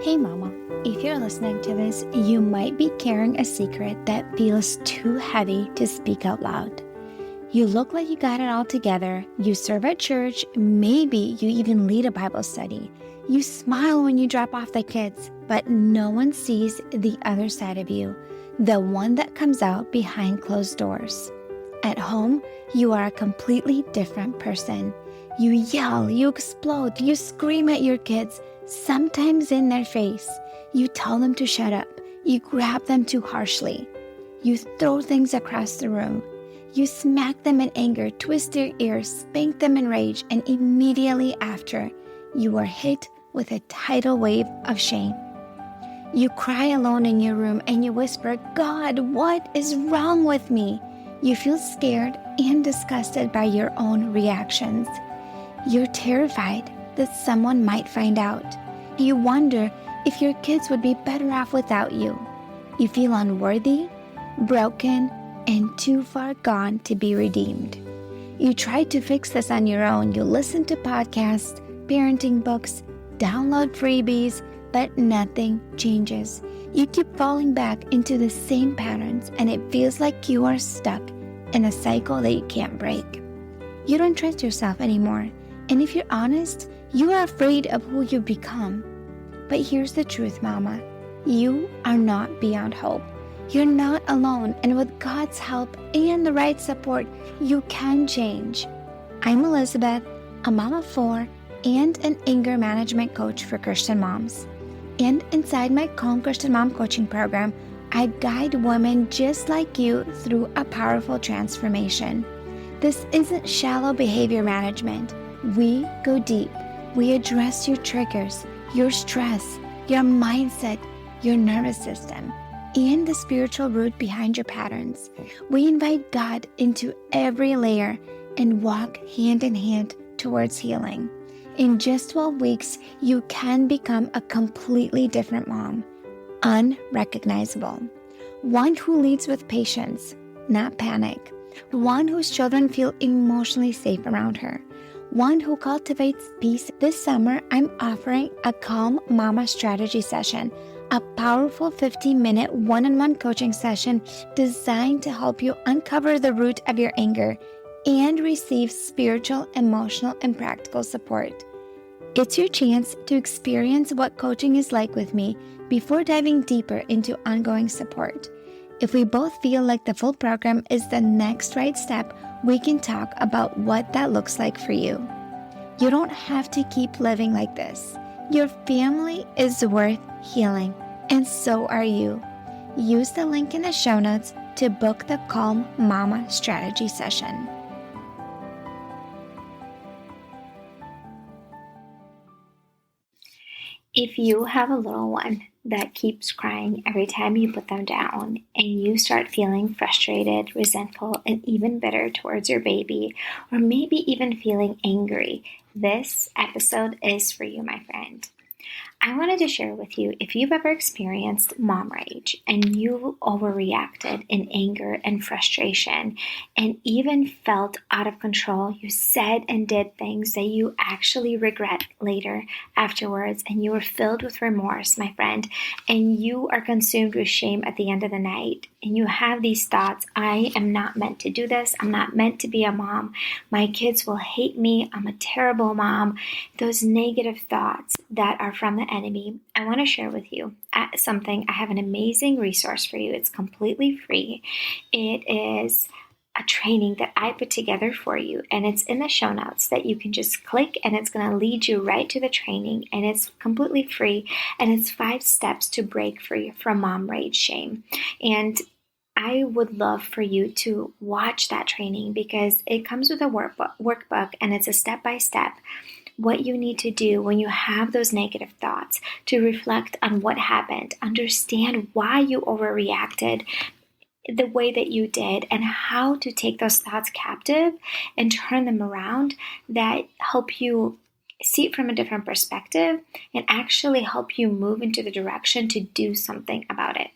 Hey mama, if you're listening to this, you might be carrying a secret that feels too heavy to speak out loud. You look like you got it all together, you serve at church, maybe you even lead a Bible study. You smile when you drop off the kids, but no one sees the other side of you, the one that comes out behind closed doors. At home, you are a completely different person. You yell, you explode, you scream at your kids, sometimes in their face. You tell them to shut up. You grab them too harshly. You throw things across the room. You smack them in anger, twist their ears, spank them in rage, and immediately after, you are hit with a tidal wave of shame. You cry alone in your room and you whisper, "God, what is wrong with me?" You feel scared and disgusted by your own reactions. You're terrified that someone might find out. You wonder if your kids would be better off without you. You feel unworthy, broken, and too far gone to be redeemed. You try to fix this on your own. You listen to podcasts, parenting books, download freebies, but nothing changes. You keep falling back into the same patterns, and it feels like you are stuck in a cycle that you can't break. You don't trust yourself anymore, and if you're honest, you are afraid of who you've become. But here's the truth, Mama. You are not beyond hope. You're not alone, and with God's help and the right support, you can change. I'm Elizabeth, a mom of 4 and an anger management coach for Christian moms. And inside my Calm Christian Mom coaching program, I guide women just like you through a powerful transformation. This isn't shallow behavior management. We go deep. We address your triggers, your stress, your mindset, your nervous system, and the spiritual root behind your patterns. We invite God into every layer and walk hand in hand towards healing. In just 12 weeks, you can become a completely different mom, unrecognizable. One who leads with patience, not panic. One whose children feel emotionally safe around her. One who cultivates peace. This summer, I'm offering a Calm Mama strategy session, a powerful 15-minute one-on-one coaching session designed to help you uncover the root of your anger and receive spiritual, emotional, and practical support. It's your chance to experience what coaching is like with me before diving deeper into ongoing support. If we both feel like the full program is the next right step, we can talk about what that looks like for you. You don't have to keep living like this. Your family is worth healing, and so are you. Use the link in the show notes to book the Calm Mama strategy session. If you have a little one that keeps crying every time you put them down and you start feeling frustrated, resentful, and even bitter towards your baby, or maybe even feeling angry, this episode is for you, my friend. I wanted to share with you if you've ever experienced mom rage and you overreacted in anger and frustration and even felt out of control. You said and did things that you actually regret later afterwards, and you were filled with remorse, my friend, and you are consumed with shame at the end of the night. And you have these thoughts, I am not meant to do this. I'm not meant to be a mom. My kids will hate me. I'm a terrible mom. Those negative thoughts that are from the enemy. I want to share with you something. I have an amazing resource for you. It's completely free. It is a training that I put together for you, and it's in the show notes that you can just click, and it's going to lead you right to the training, and it's completely free, and it's 5 steps to break free from mom rage shame. And I would love for you to watch that training because it comes with a workbook, and it's a step-by-step what you need to do when you have those negative thoughts to reflect on what happened, understand why you overreacted the way that you did, and how to take those thoughts captive and turn them around that help you see it from a different perspective and actually help you move into the direction to do something about it.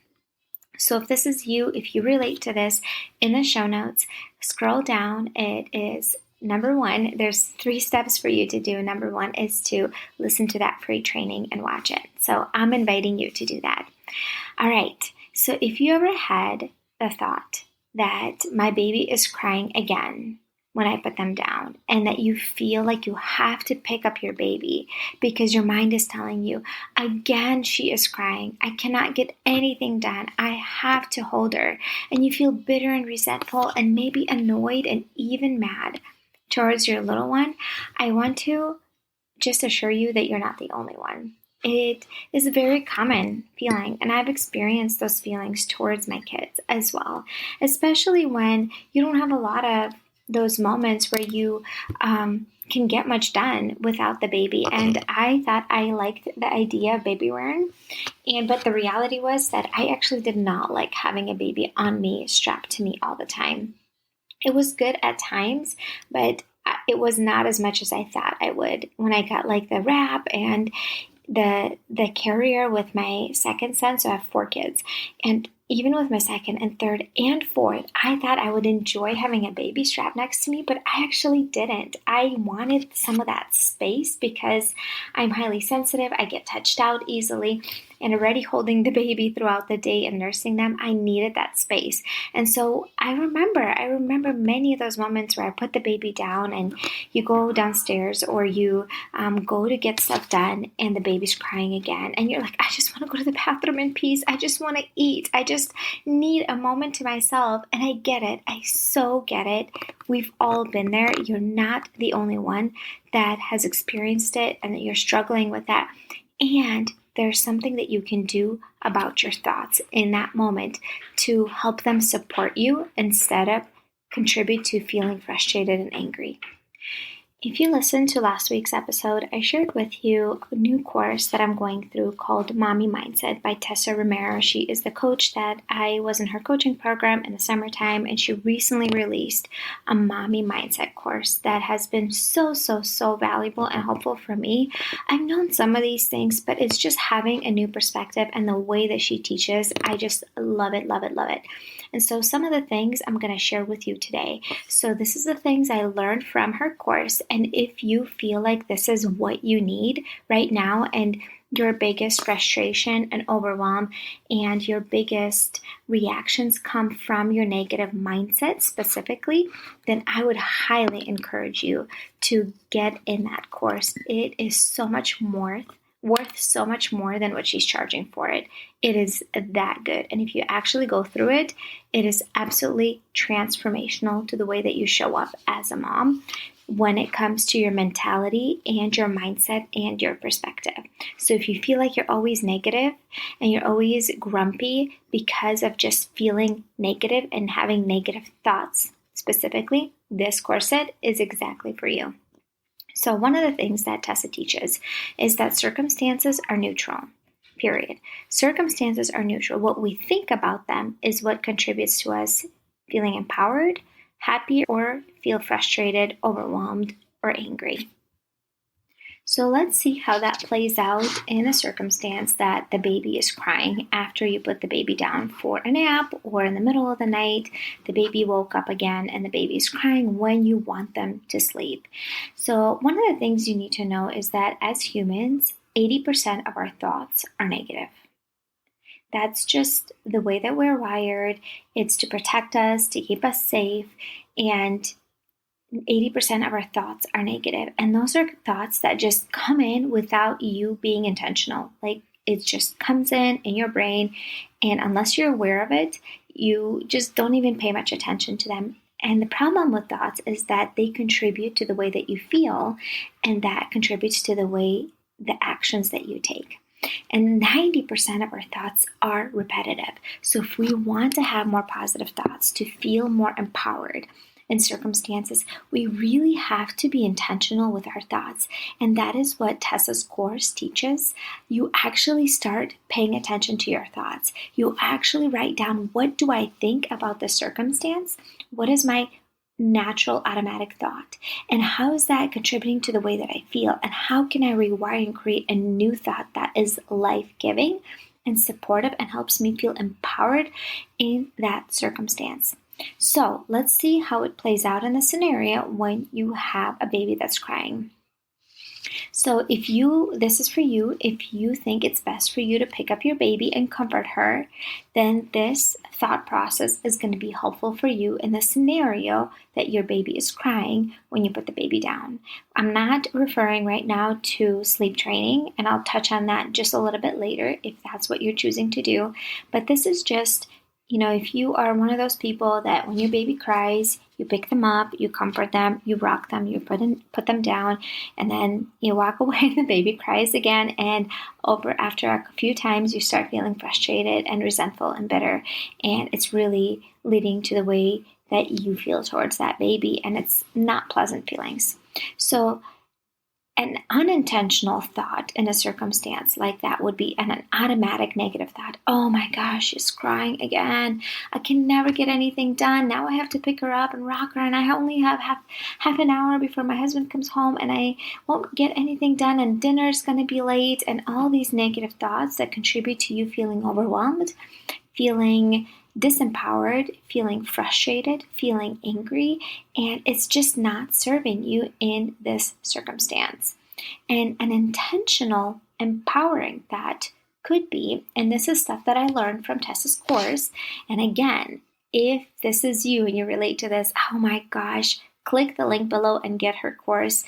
So if this is you, if you relate to this, in the show notes, scroll down. It is number one, there's 3 steps for you to do. Number one is to listen to that free training and watch it. So I'm inviting you to do that. All right. So if you ever had the thought that my baby is crying again when I put them down, and that you feel like you have to pick up your baby because your mind is telling you, again, she is crying. I cannot get anything done. I have to hold her. And you feel bitter and resentful and maybe annoyed and even mad towards your little one, I want to just assure you that you're not the only one. It is a very common feeling, and I've experienced those feelings towards my kids as well, especially when you don't have a lot of those moments where you can get much done without the baby. And I thought I liked the idea of baby wearing, but the reality was that I actually did not like having a baby on me, strapped to me all the time. It was good at times, but it was not as much as I thought I would. When I got like the wrap and the carrier with my second son, so I have 4 kids, and even with my second and third and fourth, I thought I would enjoy having a baby strap next to me, but I actually didn't. I wanted some of that space because I'm highly sensitive. I get touched out easily, and already holding the baby throughout the day and nursing them, I needed that space. And so I remember many of those moments where I put the baby down and you go downstairs or you go to get stuff done and the baby's crying again. And you're like, I just want to go to the bathroom in peace. I just want to eat. I just need a moment to myself. And I get it. I so get it. We've all been there. You're not the only one that has experienced it and that you're struggling with that. And there's something that you can do about your thoughts in that moment to help them support you instead of contribute to feeling frustrated and angry. If you listened to last week's episode, I shared with you a new course that I'm going through called Mommy Mindset by Tessa Romero. She is the coach that I was in her coaching program in the summertime, and she recently released a Mommy Mindset course that has been so valuable and helpful for me. I've known some of these things, but it's just having a new perspective, and the way that she teaches, I just love it. And so some of the things I'm going to share with you today. So this is the things I learned from her course. And if you feel like this is what you need right now and your biggest frustration and overwhelm and your biggest reactions come from your negative mindset specifically, then I would highly encourage you to get in that course. It is so much more worth so much more than what she's charging for it. It is that good. And if you actually go through it, it is absolutely transformational to the way that you show up as a mom when it comes to your mentality and your mindset and your perspective. So if you feel like you're always negative and you're always grumpy because of just feeling negative and having negative thoughts specifically, this course set is exactly for you. So one of the things that Tessa teaches is that circumstances are neutral, period. Circumstances are neutral. What we think about them is what contributes to us feeling empowered, happy, or feel frustrated, overwhelmed, or angry. So let's see how that plays out in a circumstance that the baby is crying after you put the baby down for a nap, or in the middle of the night, the baby woke up again and the baby is crying when you want them to sleep. So one of the things you need to know is that as humans, 80% of our thoughts are negative. That's just the way that we're wired. It's to protect us, to keep us safe, and 80% of our thoughts are negative. And those are thoughts that just come in without you being intentional. Like it just comes in your brain. And unless you're aware of it, you just don't even pay much attention to them. And the problem with thoughts is that they contribute to the way that you feel, and that contributes to the actions that you take. And 90% of our thoughts are repetitive. So if we want to have more positive thoughts, to feel more empowered in circumstances, we really have to be intentional with our thoughts. And that is what Tessa's course teaches. You actually start paying attention to your thoughts. You actually write down, what do I think about this circumstance? What is my natural automatic thought? And how is that contributing to the way that I feel? And how can I rewire and create a new thought that is life-giving and supportive and helps me feel empowered in that circumstance? So let's see how it plays out in the scenario when you have a baby that's crying. So this is for you, if you think it's best for you to pick up your baby and comfort her, then this thought process is going to be helpful for you in the scenario that your baby is crying when you put the baby down. I'm not referring right now to sleep training, and I'll touch on that just a little bit later if that's what you're choosing to do. But this is just, if you are one of those people that when your baby cries, you pick them up, you comfort them, you rock them, you put them down, and then you walk away and the baby cries again. And after a few times, you start feeling frustrated and resentful and bitter. And it's really leading to the way that you feel towards that baby. And it's not pleasant feelings. So an unintentional thought in a circumstance like that would be an automatic negative thought. Oh my gosh, she's crying again. I can never get anything done. Now I have to pick her up and rock her, and I only have half an hour before my husband comes home, and I won't get anything done, and dinner's going to be late, and all these negative thoughts that contribute to you feeling overwhelmed, feeling disempowered, feeling frustrated, feeling angry, and it's just not serving you in this circumstance. And an intentional, empowering thought could be, and this is stuff that I learned from Tessa's course, and again, if this is you and you relate to this, oh my gosh, click the link below and get her course.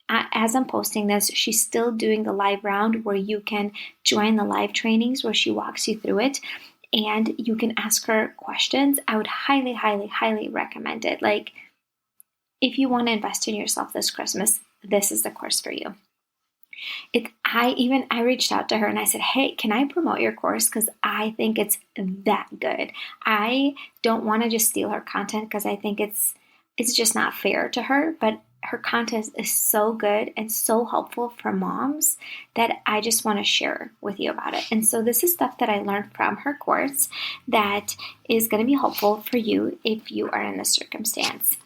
As I'm posting this, she's still doing the live round where you can join the live trainings where she walks you through it. And you can ask her questions. I would highly, highly, highly recommend it. Like, if you want to invest in yourself this Christmas, this is the course for you. I reached out to her and I said, hey, can I promote your course? Because I think it's that good. I don't want to just steal her content because I think it's just not fair to her, but her content is so good and so helpful for moms that I just want to share with you about it. And so this is stuff that I learned from her course that is going to be helpful for you if you are in this circumstance.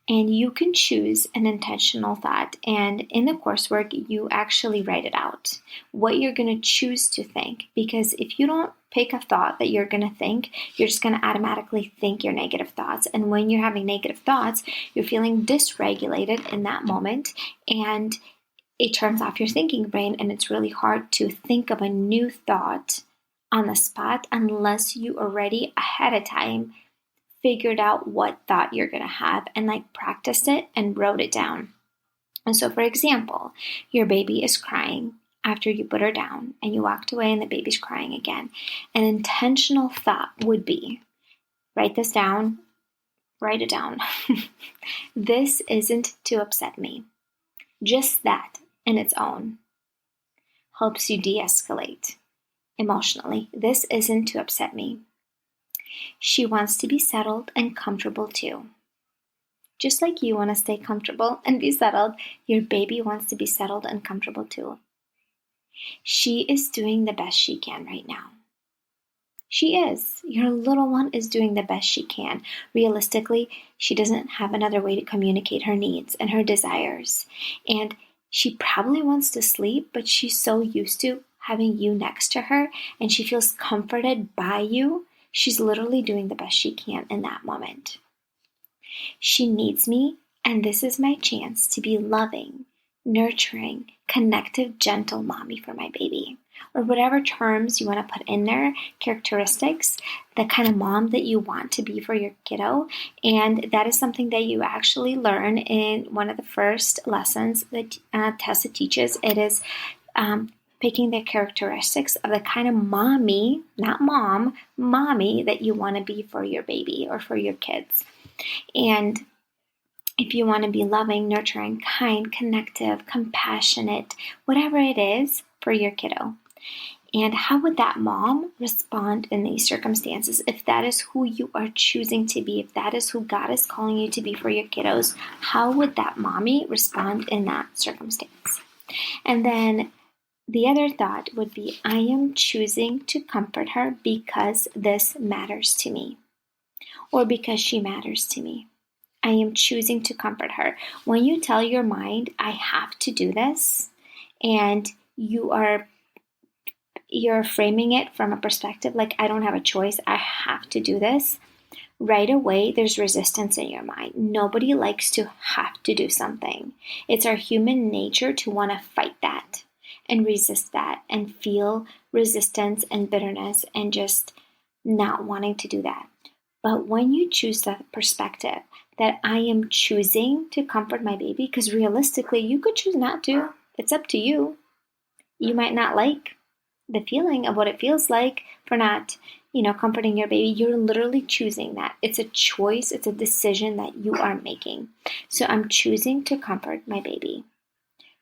And you can choose an intentional thought. And in the coursework, you actually write it out, what you're going to choose to think. Because if you don't pick a thought that you're going to think, you're just going to automatically think your negative thoughts. And when you're having negative thoughts, you're feeling dysregulated in that moment. And it turns off your thinking brain. And it's really hard to think of a new thought on the spot unless you already ahead of time figured out what thought you're going to have and practiced it and wrote it down. And so, for example, your baby is crying after you put her down and you walked away and the baby's crying again. An intentional thought would be, write this down, write it down. This isn't to upset me. Just that in its own helps you de-escalate emotionally. This isn't to upset me. She wants to be settled and comfortable too. Just like you want to stay comfortable and be settled, your baby wants to be settled and comfortable too. She is doing the best she can right now. She is. Your little one is doing the best she can. Realistically, she doesn't have another way to communicate her needs and her desires. And she probably wants to sleep, but she's so used to having you next to her and she feels comforted by you. She's literally doing the best she can in that moment. She needs me, and this is my chance to be loving, nurturing, connective, gentle mommy for my baby. Or whatever terms you want to put in there, characteristics, the kind of mom that you want to be for your kiddo. And that is something that you actually learn in one of the first lessons that Tessa teaches. It is picking the characteristics of the kind of mommy, not mom, mommy that you want to be for your baby or for your kids. And if you want to be loving, nurturing, kind, connective, compassionate, whatever it is for your kiddo. And how would that mom respond in these circumstances? If that is who you are choosing to be, if that is who God is calling you to be for your kiddos, how would that mommy respond in that circumstance? And then the other thought would be, I am choosing to comfort her because this matters to me, or because she matters to me. I am choosing to comfort her. When you tell your mind, I have to do this, and you're framing it from a perspective like, I don't have a choice, I have to do this. right away there's resistance in your mind. Nobody likes to have to do something. It's our human nature to want to fight that and resist that and feel resistance and bitterness and just not wanting to do that. But when you choose that perspective that I am choosing to comfort my baby, because realistically you could choose not to, it's up to you. You might not like the feeling of what it feels like for not, comforting your baby. You're literally choosing that. It's a choice, it's a decision that you are making. So I'm choosing to comfort my baby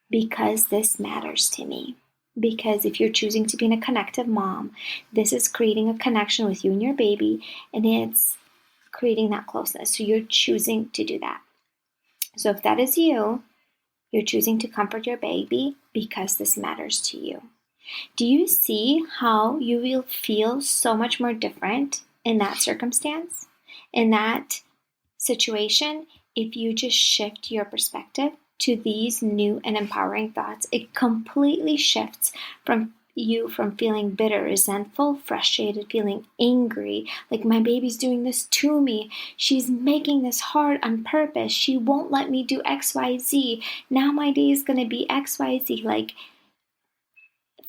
because this matters to me. Because if you're choosing to be a connective mom, this is creating a connection with you and your baby, and it's creating that closeness. So you're choosing to do that. So if that is you, you're choosing to comfort your baby because this matters to you. Do you see how you will feel so much more different in that circumstance, in that situation, if you just shift your perspective to these new and empowering thoughts? It completely shifts from feeling bitter, resentful, frustrated, feeling angry, like my baby's doing this to me. She's making this hard on purpose. She won't let me do XYZ. Now my day is going to be XYZ. Like,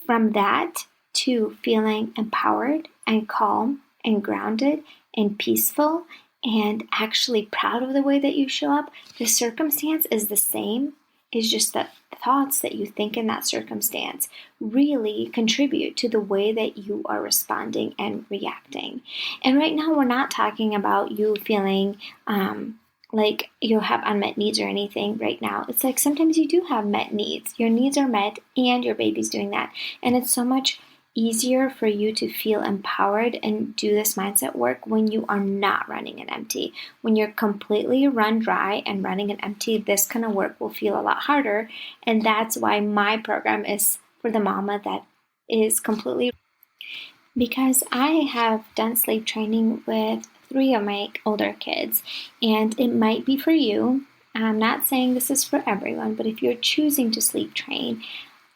from that to feeling empowered and calm and grounded and peaceful and actually proud of the way that you show up, the circumstance is the same. It's just that the thoughts that you think in that circumstance really contribute to the way that you are responding and reacting. And right now, we're not talking about you feeling like you have unmet needs or anything right now. It's like sometimes you do have met needs. Your needs are met and your baby's doing that. And it's so much easier for you to feel empowered and do this mindset work when you are not running an empty. When you're completely run dry and running an empty, this kind of work will feel a lot harder. And that's why my program is for the mama that is completely, because I have done sleep training with 3 of my older kids, and it might be for you. I'm not saying this is for everyone, but if you're choosing to sleep train,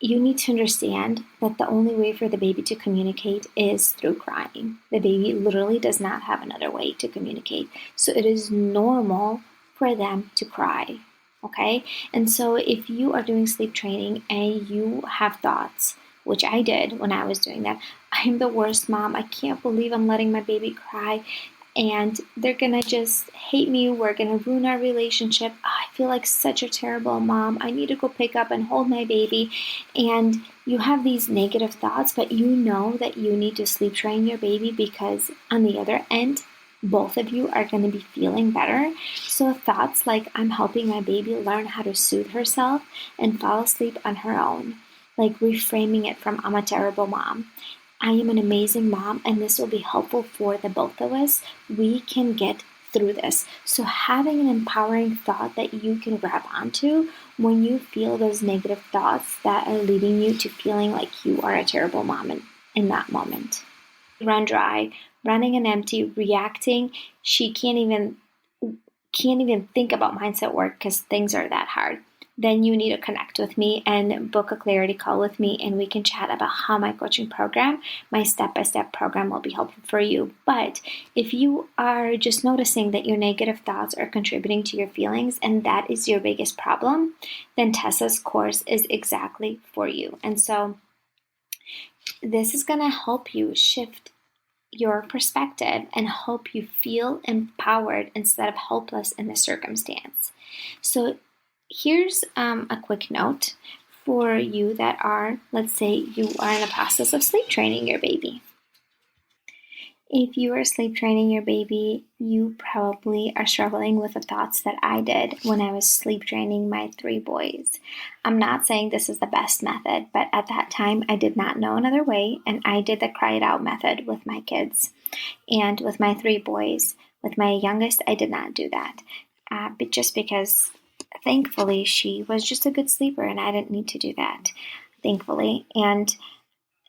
you need to understand that the only way for the baby to communicate is through crying. The baby literally does not have another way to communicate. So it is normal for them to cry, okay? And so if you are doing sleep training and you have thoughts, which I did when I was doing that, I'm the worst mom. I can't believe I'm letting my baby cry, and they're gonna just hate me. We're gonna ruin our relationship. I feel like such a terrible mom. I need to go pick up and hold my baby. And you have these negative thoughts, but you know that you need to sleep train your baby because on the other end, both of you are going to be feeling better. So thoughts like, I'm helping my baby learn how to soothe herself and fall asleep on her own, like reframing it from, I'm a terrible mom, I am an amazing mom, and this will be helpful for the both of us. We can get through this. So having an empowering thought that you can grab onto when you feel those negative thoughts that are leading you to feeling like you are a terrible mom in that moment. Run dry, running an empty, reacting. She can't even think about mindset work because things are that hard. Then you need to connect with me and book a clarity call with me, and we can chat about how my coaching program, my step-by-step program, will be helpful for you. But if you are just noticing that your negative thoughts are contributing to your feelings and that is your biggest problem, then Tessa's course is exactly for you. And so this is going to help you shift your perspective and help you feel empowered instead of helpless in the circumstance. So here's a quick note for you that are, let's say you are in the process of sleep training your baby. If you are sleep training your baby, you probably are struggling with the thoughts that I did when I was sleep training my 3 boys. I'm not saying this is the best method, but at that time I did not know another way, and I did the cry it out method with my kids. And with my 3 boys, with my youngest, I did not do that. But just because, thankfully, she was just a good sleeper and I didn't need to do that, thankfully. And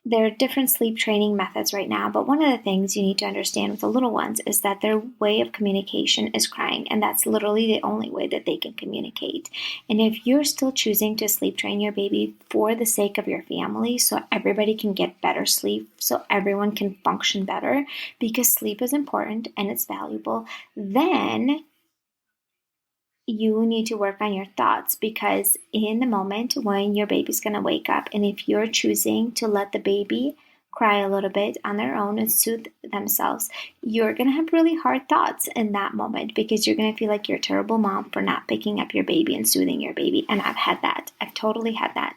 There are different sleep training methods right now, but one of the things you need to understand with the little ones is that their way of communication is crying, and that's literally the only way that they can communicate. And if you're still choosing to sleep train your baby for the sake of your family, so everybody can get better sleep, so everyone can function better, because sleep is important and it's valuable, then you need to work on your thoughts, because in the moment when your baby's going to wake up, and if you're choosing to let the baby cry a little bit on their own and soothe themselves, you're going to have really hard thoughts in that moment, because you're going to feel like you're a terrible mom for not picking up your baby and soothing your baby. And I've had that. I've totally had that.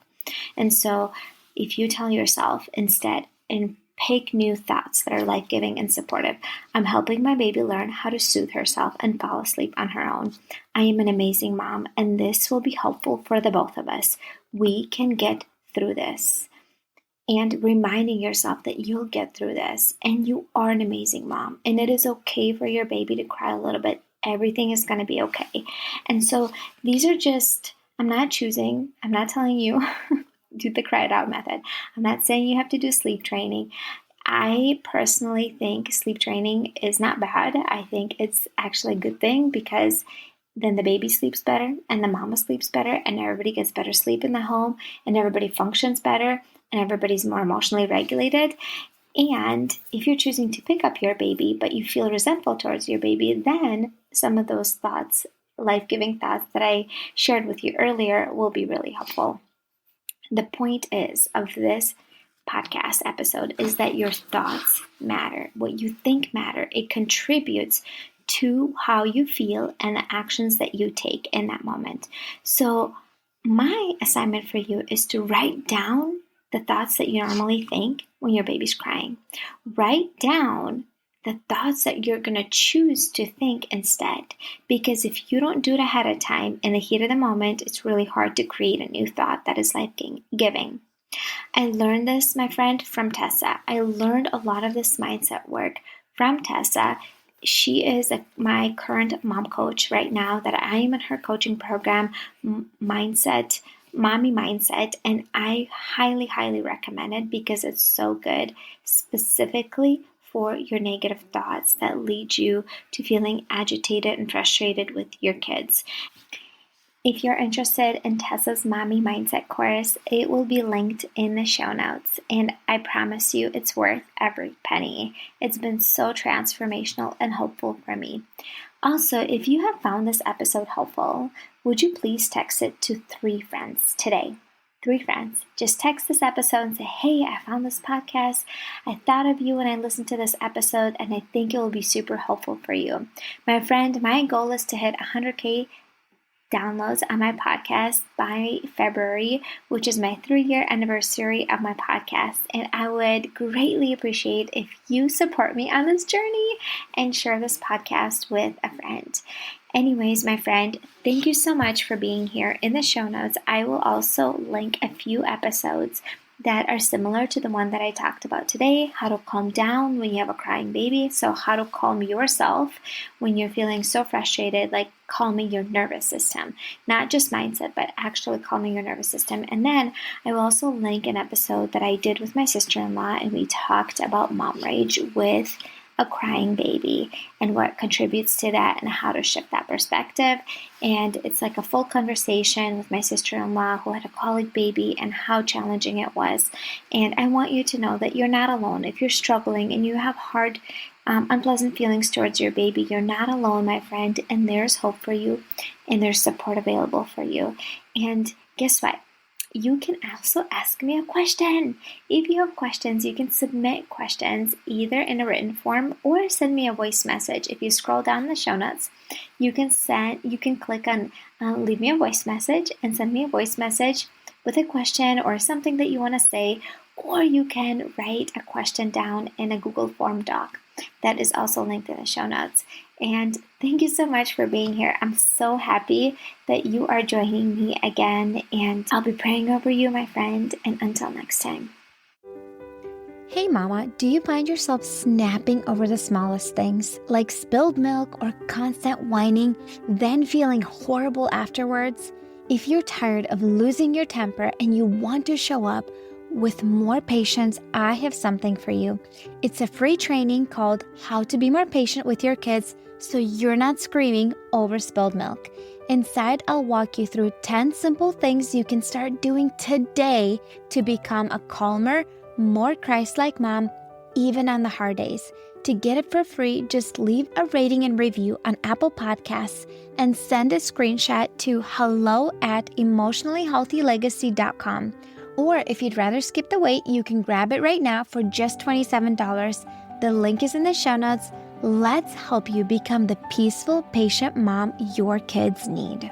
And so if you tell yourself instead, and pick new thoughts that are life-giving and supportive. I'm helping my baby learn how to soothe herself and fall asleep on her own. I am an amazing mom, and this will be helpful for the both of us. We can get through this. And reminding yourself that you'll get through this, and you are an amazing mom, and it is okay for your baby to cry a little bit. Everything is going to be okay. And so these are just, I'm not telling you do the cry it out method. I'm not saying you have to do sleep training. I personally think sleep training is not bad. I think it's actually a good thing, because then the baby sleeps better and the mama sleeps better and everybody gets better sleep in the home and everybody functions better and everybody's more emotionally regulated. And if you're choosing to pick up your baby but you feel resentful towards your baby, then some of those thoughts, life-giving thoughts that I shared with you earlier, will be really helpful. The point of this podcast episode is that your thoughts matter. What you think matter. It contributes to how you feel and the actions that you take in that moment. So my assignment for you is to write down the thoughts that you normally think when your baby's crying. Write down the thoughts that you're going to choose to think instead. Because if you don't do it ahead of time, in the heat of the moment, it's really hard to create a new thought that is life-giving. I learned this, my friend, from Tessa. I learned a lot of this mindset work from Tessa. She is my current mom coach right now that I am in her coaching program, Mommy Mindset, and I highly, highly recommend it because it's so good, specifically for your negative thoughts that lead you to feeling agitated and frustrated with your kids. If you're interested in Tessa's Mommy Mindset course, it will be linked in the show notes, and I promise you it's worth every penny. It's been so transformational and hopeful for me. Also, if you have found this episode helpful, would you please text it to 3 friends today? 3 friends. Just text this episode and say, hey, I found this podcast. I thought of you when I listened to this episode, and I think it will be super helpful for you. My friend, my goal is to hit 100K downloads on my podcast by February, which is my 3-year anniversary of my podcast. And I would greatly appreciate if you support me on this journey and share this podcast with a friend. Anyways, my friend, thank you so much for being here. In the show notes, I will also link a few episodes that are similar to the one that I talked about today, how to calm down when you have a crying baby. So how to calm yourself when you're feeling so frustrated, like calming your nervous system, not just mindset, but actually calming your nervous system. And then I will also link an episode that I did with my sister-in-law, and we talked about mom rage with a crying baby and what contributes to that and how to shift that perspective. And it's like a full conversation with my sister-in-law who had a colic baby and how challenging it was. And I want you to know that you're not alone. If you're struggling and you have hard, unpleasant feelings towards your baby, you're not alone, my friend, and there's hope for you and there's support available for you. And guess what? You can also ask me a question. If you have questions, you can submit questions either in a written form or send me a voice message. If you scroll down the show notes, you can click on leave me a voice message and send me a voice message with a question or something that you want to say, or you can write a question down in a Google Form doc that is also linked in the show notes. And thank you so much for being here. I'm so happy that you are joining me again, and I'll be praying over you, my friend, and until next time. Hey mama, do you find yourself snapping over the smallest things, like spilled milk or constant whining, then feeling horrible afterwards? If you're tired of losing your temper and you want to show up, with more patience, I have something for you. It's a free training called How to Be More Patient with Your Kids so you're not screaming over spilled milk. Inside, I'll walk you through 10 simple things you can start doing today to become a calmer, more Christ-like mom, even on the hard days. To get it for free, just leave a rating and review on Apple Podcasts and send a screenshot to hello@emotionallyhealthylegacy.com. Or if you'd rather skip the wait, you can grab it right now for just $27. The link is in the show notes. Let's help you become the peaceful, patient mom your kids need.